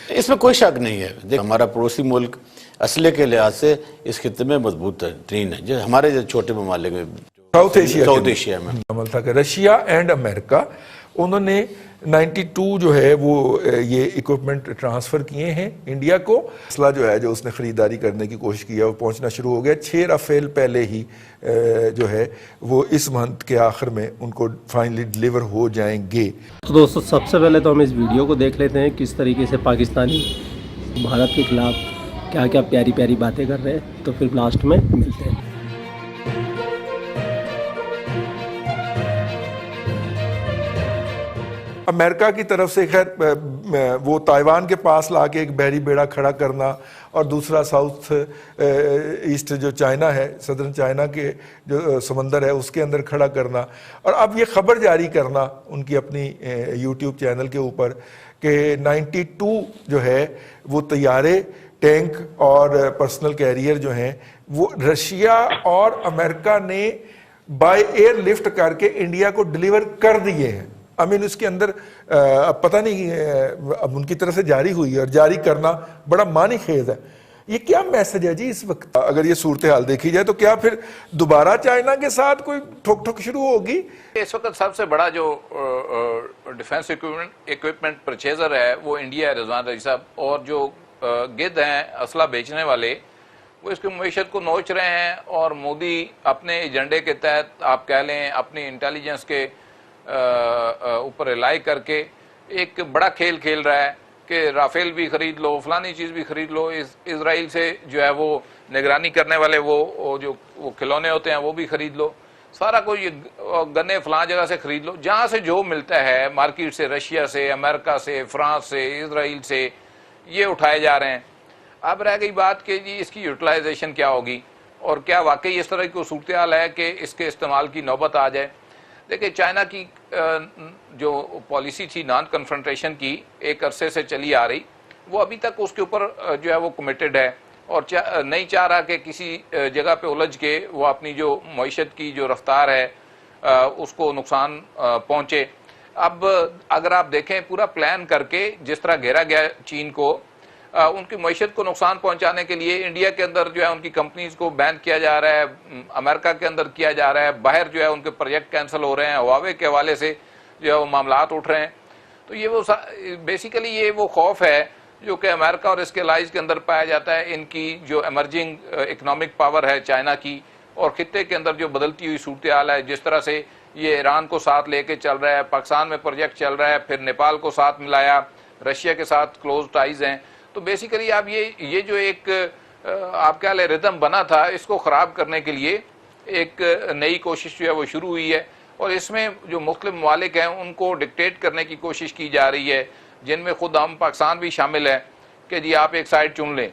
اس میں کوئی شک نہیں ہے. دیکھ ہمارا پڑوسی ملک اسلحے کے لحاظ سے اس خطے میں مضبوط ترین ہے، جو ہمارے جو چھوٹے ممالک میں ساؤتھ ایشیا میں عمل تھا کہ رشیا اینڈ امریکہ انہوں نے 92 جو ہے وہ یہ اکوپمنٹ ٹرانسفر کیے ہیں انڈیا کو. اسلحہ جو ہے جو اس نے خریداری کرنے کی کوشش کی ہے وہ پہنچنا شروع ہو گیا. 6 رافیل پہلے ہی جو ہے وہ اس منتھ کے آخر میں ان کو فائنلی ڈلیور ہو جائیں گے. تو دوستو سب سے پہلے تو ہم اس ویڈیو کو دیکھ لیتے ہیں کس طریقے سے پاکستانی بھارت کے خلاف کیا کیا پیاری پیاری باتیں کر رہے ہیں، تو پھر لاسٹ میں ملتے ہیں. امریکہ کی طرف سے خیر وہ تائیوان کے پاس لا کے ایک بحری بیڑا کھڑا کرنا اور دوسرا ساؤتھ ایسٹ جو چائنا ہے، صدرن چائنا کے جو سمندر ہے اس کے اندر کھڑا کرنا، اور اب یہ خبر جاری کرنا ان کی اپنی یوٹیوب چینل کے اوپر کہ 92 جو ہے وہ طیارے، ٹینک اور پرسنل کیریئر جو ہیں وہ رشیا اور امریکہ نے بائی ایئر لفٹ کر کے انڈیا کو ڈلیور کر دیے ہیں. اس کے اندر اب پتہ نہیں اب ان کی طرف سے جاری ہوئی ہے، اور جاری کرنا بڑا معنی خیز ہے. یہ کیا میسج ہے جی اس وقت؟ اگر یہ صورتحال دیکھی جائے تو کیا پھر دوبارہ چائنا کے ساتھ کوئی ٹھوک ٹھوک شروع ہوگی؟ اس وقت سب سے بڑا جو ڈیفنس ایکوپمنٹ پرچیزر ہے وہ انڈیا ہے رضوان رضی صاحب، اور جو گد ہیں اسلحہ بیچنے والے وہ اس کی معیشت کو نوچ رہے ہیں. اور مودی اپنے ایجنڈے کے تحت آپ کہہ لیں اپنی انٹیلیجنس کے اوپر ریلائی کر کے ایک بڑا کھیل کھیل رہا ہے کہ رافیل بھی خرید لو، فلانی چیز بھی خرید لو. اسرائیل سے جو ہے وہ نگرانی کرنے والے وہ جو کھلونے ہوتے ہیں وہ بھی خرید لو، سارا کوئی گنے فلاں جگہ سے خرید لو، جہاں سے جو ملتا ہے مارکیٹ سے، رشیا سے، امریکہ سے، فرانس سے، اسرائیل سے یہ اٹھائے جا رہے ہیں. اب رہ گئی بات کہ جی اس کی یوٹیلائزیشن کیا ہوگی، اور کیا واقعی اس طرح کی صورتحال ہے کہ اس کے استعمال کی نوبت آ جائے. دیکھیں چائنا کی جو پالیسی تھی نان کنفرنٹیشن کی ایک عرصے سے چلی آ رہی، وہ ابھی تک اس کے اوپر جو ہے وہ کمیٹڈ ہے، اور نہیں چاہ رہا کہ کسی جگہ پہ الجھ کے وہ اپنی جو معیشت کی جو رفتار ہے اس کو نقصان پہنچے. اب اگر آپ دیکھیں پورا پلان کر کے جس طرح گھیرا گیا چین کو، ان کی معیشت کو نقصان پہنچانے کے لیے انڈیا کے اندر جو ہے ان کی کمپنیز کو بین کیا جا رہا ہے، امریکہ کے اندر کیا جا رہا ہے، باہر جو ہے ان کے پروجیکٹ کینسل ہو رہے ہیں، ہواوے کے حوالے سے جو ہے وہ معاملات اٹھ رہے ہیں. تو یہ وہ بیسیکلی یہ وہ خوف ہے جو کہ امریکہ اور اس کے الائز کے اندر پایا جاتا ہے. ان کی جو ایمرجنگ اکنامک پاور ہے چائنا کی، اور خطے کے اندر جو بدلتی ہوئی صورتحال ہے، جس طرح سے یہ ایران کو ساتھ لے کے چل رہا ہے، پاکستان میں پروجیکٹ چل رہا ہے، پھر نیپال کو ساتھ ملایا، رشیا کے ساتھ کلوز ٹائز ہیں. تو بیسیکلی اب یہ جو ایک آپ کہہ لیں ردم بنا تھا، اس کو خراب کرنے کے لیے ایک نئی کوشش جو ہے وہ شروع ہوئی ہے. اور اس میں جو مختلف ممالک ہیں ان کو ڈکٹیٹ کرنے کی کوشش کی جا رہی ہے، جن میں خود ہم پاکستان بھی شامل ہے کہ جی آپ ایک سائڈ چن لیں.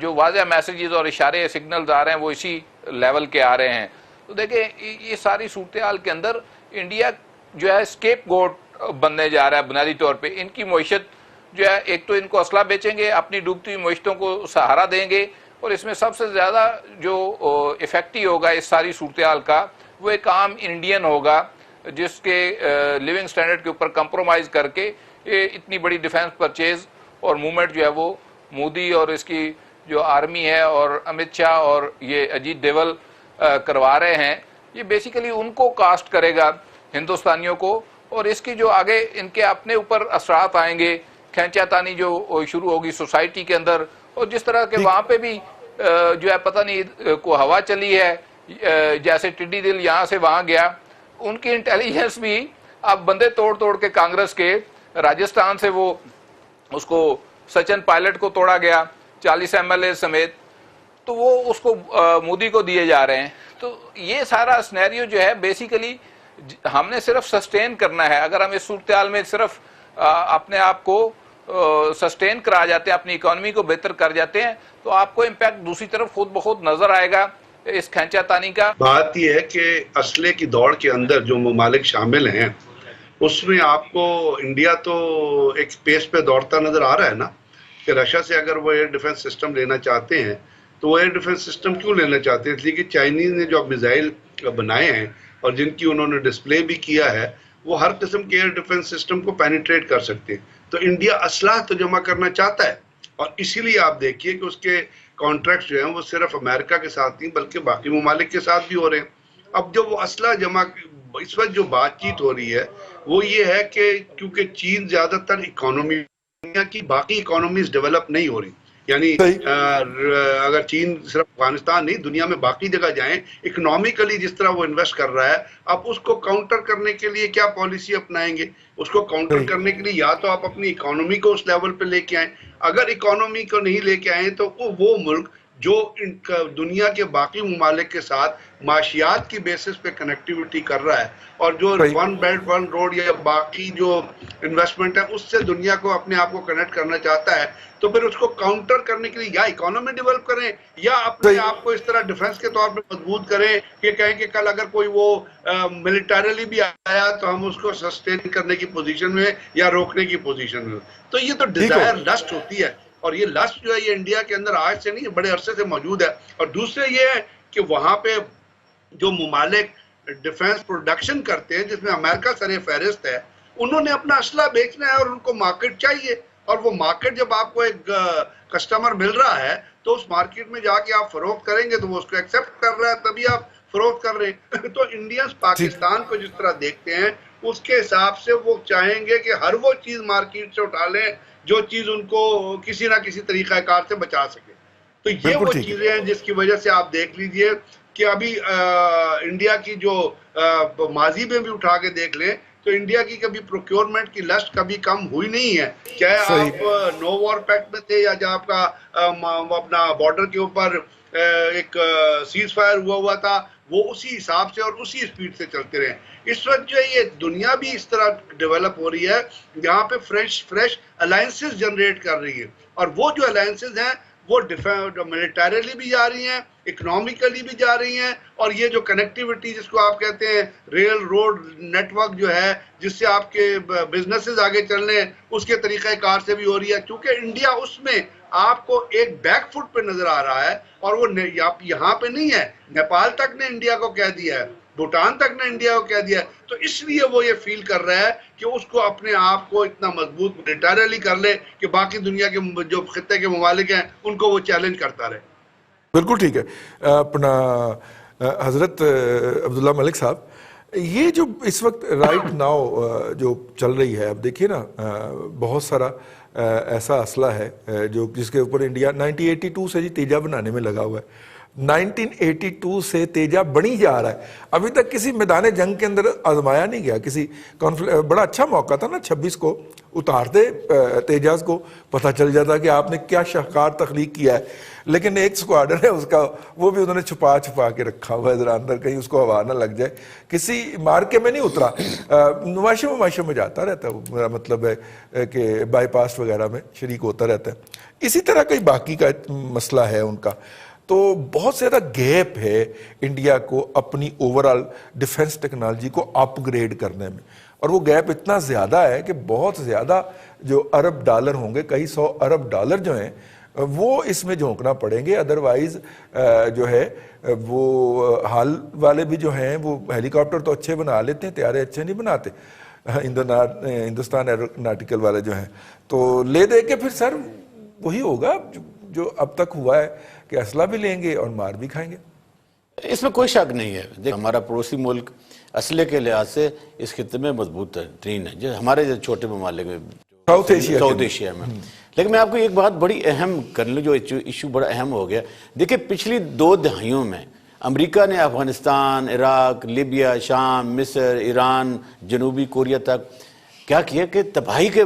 جو واضح میسیجز اور اشارے سگنلز آ رہے ہیں وہ اسی لیول کے آ رہے ہیں. تو دیکھیں یہ ساری صورتحال کے اندر انڈیا جو ہے اسکیپ گوٹ بننے جا رہا ہے بنیادی طور پہ. ان کی معیشت جو ہے ایک تو ان کو اسلحہ بیچیں گے، اپنی ڈوبتی ہوئی معیشتوں کو سہارا دیں گے، اور اس میں سب سے زیادہ جو افیکٹی ہوگا اس ساری صورتحال کا وہ ایک عام انڈین ہوگا جس کے لیونگ سٹینڈرڈ کے اوپر کمپرومائز کر کے اتنی بڑی ڈیفنس پرچیز اور موومنٹ جو ہے وہ مودی اور اس کی جو آرمی ہے اور امت شاہ اور یہ اجیت ڈوول کروا رہے ہیں. یہ بیسیکلی ان کو کاسٹ کرے گا ہندوستانیوں کو، اور اس کی جو آگے ان کے اپنے اوپر اثرات آئیں گے، کھینچا تانی جو شروع ہوگی سوسائٹی کے اندر. اور جس طرح کہ وہاں پہ بھی جو ہے پتہ نہیں کو ہوا چلی ہے، جیسے ٹڈی دل یہاں سے وہاں گیا، ان کی انٹیلیجنس بھی اب بندے توڑ توڑ کے کانگریس کے راجستھان سے وہ اس کو سچن پائلٹ کو توڑا گیا 40 MLA سمیت، تو وہ اس کو مودی کو دیے جا رہے ہیں. تو یہ سارا سنیریو جو ہے بیسیکلی ہم نے صرف سسٹین کرنا ہے. اگر ہم اس صورتحال میں صرف اپنے آپ کو سسٹین کرا جاتے ہیں، اپنی اکانومی کو بہتر کر جاتے ہیں، تو آپ کو امپیکٹ دوسری طرف خود بخود نظر آئے گا اس کھینچا تانی کا. بات یہ ہے کہ اسلحے کی دوڑ کے اندر جو ممالک شامل ہیں اس میں آپ کو انڈیا تو ایک پیس پہ دوڑتا نظر آ رہا ہے نا، کہ رشیا سے اگر وہ ایئر ڈیفنس سسٹم لینا چاہتے ہیں تو وہ ایئر ڈیفنس سسٹم کیوں لینا چاہتے ہیں؟ اس لیے کہ چائنیز نے جو میزائل بنائے ہیں اور جن کی انہوں نے ڈسپلے بھی کیا ہے وہ ہر قسم کے ایئر ڈیفنس سسٹم کو پینیٹریٹ کر سکتے ہیں. تو انڈیا اسلحہ تو جمع کرنا چاہتا ہے، اور اسی لیے آپ دیکھیے کہ اس کے کانٹریکٹ جو ہیں وہ صرف امریکہ کے ساتھ نہیں بلکہ باقی ممالک کے ساتھ بھی ہو رہے ہیں۔ اب جو وہ اسلحہ جمع، اس وقت جو بات چیت ہو رہی ہے وہ یہ ہے کہ کیونکہ چین زیادہ تر اکانومی، دنیا کی باقی اکانومیز ڈیولپ نہیں ہو رہی، یعنی اگر چین صرف افغانستان نہیں دنیا میں باقی جگہ جائیں، اکنامیکلی جس طرح وہ انویسٹ کر رہا ہے، اب اس کو کاؤنٹر کرنے کے لیے کیا پالیسی اپنائیں گے؟ اس کو کاؤنٹر کرنے کے لیے یا تو آپ اپنی اکانومی کو اس لیول پہ لے کے آئیں، اگر اکانومی کو نہیں لے کے آئیں تو وہ ملک جو دنیا کے باقی ممالک کے ساتھ معاشیات کی بیسس پہ کنیکٹیوٹی کر رہا ہے اور جو ون بیلٹ ون روڈ یا باقی جو انویسٹمنٹ ہے اس سے دنیا کو اپنے آپ کو کنیکٹ کرنا چاہتا ہے، تو پھر اس کو کاؤنٹر کرنے کے لیے یا اکانومی ڈیولپ کریں یا اپنے آپ کو اس طرح ڈیفنس کے طور پہ مضبوط کریں کہ کہیں کہ کل اگر کوئی وہ ملٹریلی بھی آیا تو ہم اس کو سسٹین کرنے کی پوزیشن میں یا روکنے کی پوزیشن میں۔ تو یہ تو ڈیزائر لسٹ ہوتی ہے، اور یہ لسٹ جو ہے یہ انڈیا کے اندر آج سے نہیں بڑے عرصے سے موجود ہے۔ اور دوسرے یہ ہے کہ وہاں پہ جو ممالک ڈیفنس پروڈکشن کرتے ہیں جس میں امریکہ سر فہرست ہے، انہوں نے اپنا اسلحہ بیچنا ہے اور ان کو مارکیٹ چاہیے، اور وہ مارکیٹ جب آپ کو ایک کسٹمر مل رہا ہے تو اس مارکیٹ میں جا کے آپ فروخت کریں گے تو وہ اس کو ایکسیپٹ کر رہا ہے، تبھی آپ فروخت کر رہے ہیں۔ تو انڈینز پاکستان کو جس طرح دیکھتے ہیں اس کے حساب سے وہ چاہیں گے کہ ہر وہ چیز مارکیٹ سے اٹھا لیں جو چیز ان کو کسی نہ کسی طریقہ کار سے بچا سکے۔ تو یہ وہ چیزیں ہیں جس کی وجہ سے آپ دیکھ لیجئے کہ ابھی انڈیا کی جو ماضی میں بھی اٹھا کے دیکھ لیں تو انڈیا کی کبھی پروکیورمنٹ کی لسٹ کبھی کم ہوئی نہیں ہے، چاہے آپ نو وار پیکٹ میں تھے یا جب آپ کا اپنا بارڈر کے اوپر ایک سیز فائر ہوا تھا، وہ اسی حساب سے اور اسی سپیڈ سے چلتے رہے۔ اس وقت جو ہے یہ دنیا بھی اس طرح ڈیولپ ہو رہی ہے جہاں پہ فریش الائنسز جنریٹ کر رہی ہے، اور وہ جو الائنسز ہیں وہ ملٹریلی بھی جا رہی ہیں، اکنامیکلی بھی جا رہی ہیں، اور یہ جو کنیکٹیوٹی جس کو آپ کہتے ہیں ریل روڈ نیٹ ورک جو ہے جس سے آپ کے بزنسز آگے چلنے اس کے طریقہ کار سے بھی ہو رہی ہے، کیونکہ انڈیا اس میں آپ کو ایک بیک فٹ پہ نظر آ رہا ہے، اور وہ یہاں پہ نہیں ہے، نیپال تک نے انڈیا کو کہہ دیا ہے، بھوٹان تک نے انڈیا کو کہہ دیا ہے، تو اس لیے وہ یہ فیل کر رہا ہے کہ اس کو اپنے آپ کو اتنا مضبوط ملٹریلی کر لے کہ باقی دنیا کے جو خطے کے ممالک ہیں ان کو وہ چیلنج کرتا رہے۔ بالکل ٹھیک ہے اپنا حضرت عبداللہ ملک صاحب، یہ جو اس وقت رائٹ ناؤ جو چل رہی ہے، اب دیکھیے نا بہت سارا ایسا اسلحہ ہے جو جس کے اوپر انڈیا 1982 سے جی تیجا بنانے میں لگا ہوا ہے، 1982 سے تیجا بنی جا رہا ہے، ابھی تک کسی میدان جنگ کے اندر آزمایا نہیں گیا، کسی بڑا اچھا موقع تھا نا 26 کو اتارتے تیجاز کو، پتہ چل جاتا کہ آپ نے کیا شاہکار تخلیق کیا ہے، لیکن ایک سکواڈر ہے اس کا، وہ بھی انہوں نے چھپا کے رکھا ہوا ہے ذرا اندر، کہیں اس کو ہوا نہ لگ جائے، کسی مارکے میں نہیں اترا، نمائشوں میں جاتا رہتا ہے، میرا مطلب ہے کہ بائی پاس وغیرہ میں شریک ہوتا رہتا ہے۔ اسی طرح کئی باقی کا مسئلہ ہے ان کا، تو بہت زیادہ گیپ ہے انڈیا کو اپنی اوورآل ڈیفنس ٹیکنالوجی کو اپ گریڈ کرنے میں، اور وہ گیپ اتنا زیادہ ہے کہ بہت زیادہ جو ارب ڈالر ہوں گے، کئی 100 ارب ڈالر جو ہیں وہ اس میں جھونکنا پڑیں گے، ادروائز جو ہے وہ حال والے بھی جو ہیں وہ ہیلی کاپٹر تو اچھے بنا لیتے ہیں، طیارے اچھے نہیں بناتے، ہندوستان ایروناٹیکل والے جو ہیں، تو لے دے کے پھر سر وہی ہوگا جو اب تک ہوا ہے کہ اسلحہ بھی لیں گے اور مار بھی کھائیں گے۔ اس میں کوئی شک نہیں ہے، دیکھ ہمارا پڑوسی ملک اسلحے کے لحاظ سے اس خطے میں مضبوط ترین ہے، جو ہمارے جو چھوٹے ممالک میں ساؤتھ ایشیا میں۔ لیکن میں آپ کو ایک بات بڑی اہم کر لوں، جو ایشو بڑا اہم ہو گیا، دیکھیں پچھلی 2 دہائیوں میں امریکہ نے افغانستان، عراق، لیبیا، شام، مصر، ایران، جنوبی کوریا تک کیا کیا کہ تباہی کے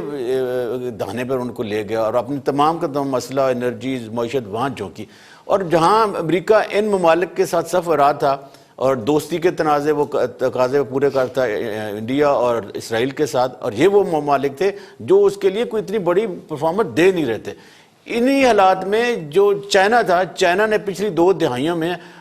دہانے پر ان کو لے گیا اور اپنی تمام کا تمام مسئلہ، انرجیز، معیشت وہاں جھونکی، اور جہاں امریکہ ان ممالک کے ساتھ صف رہا تھا اور دوستی کے تقاضے پورے کرتا انڈیا اور اسرائیل کے ساتھ، اور یہ وہ ممالک تھے جو اس کے لیے کوئی اتنی بڑی پرفارمنس دے نہیں رہے تھے۔ انہی حالات میں جو چائنا تھا، چائنا نے پچھلی 2 دہائیوں میں